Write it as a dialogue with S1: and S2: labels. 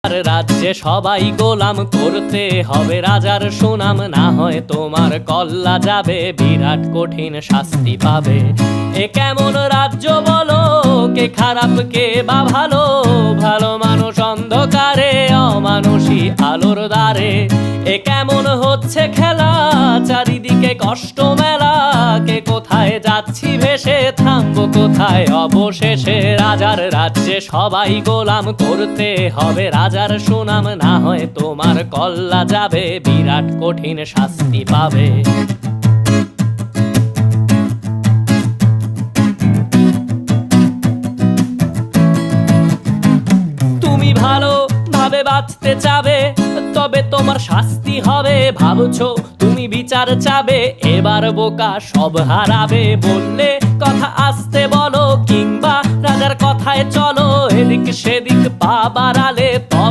S1: রাজ্যে সবাই গোলাম করতে হবে রাজার সুনাম, না হয় তোমার কল্লা যাবে, বিরাট কঠিন শাস্তি পাবে। এ কেমন রাজ্য বলো, কে খারাপ কে বা ভালো, ভালো মানুষ অন্ধকারে, অমানুষী আলোর দ্বারে। এ কেমন হচ্ছে খেলা, চারিদিকে কষ্ট মেলা, কে কোথায় যাচ্ছি ভেসে, থামবো কোথায় অবশেষে। রাজার রাজ্যে সবাই গোলাম করতে হবে রাজার সুনাম, না হয় তোমার কল্লা যাবে, বিরাট কঠিন শাস্তি পাবে। তুমি ভালো ভাবে বাঁচতে চাবে, তবে তোমার শাস্তি হবে। ভাবছো তুমি বিচার চাবে, এবার বোকা সব হারাবে। বললে কথা আসতে বলো, কিংবা রাজার কথায় চলো, এদিক সেদিক পা বাড়ালে তবে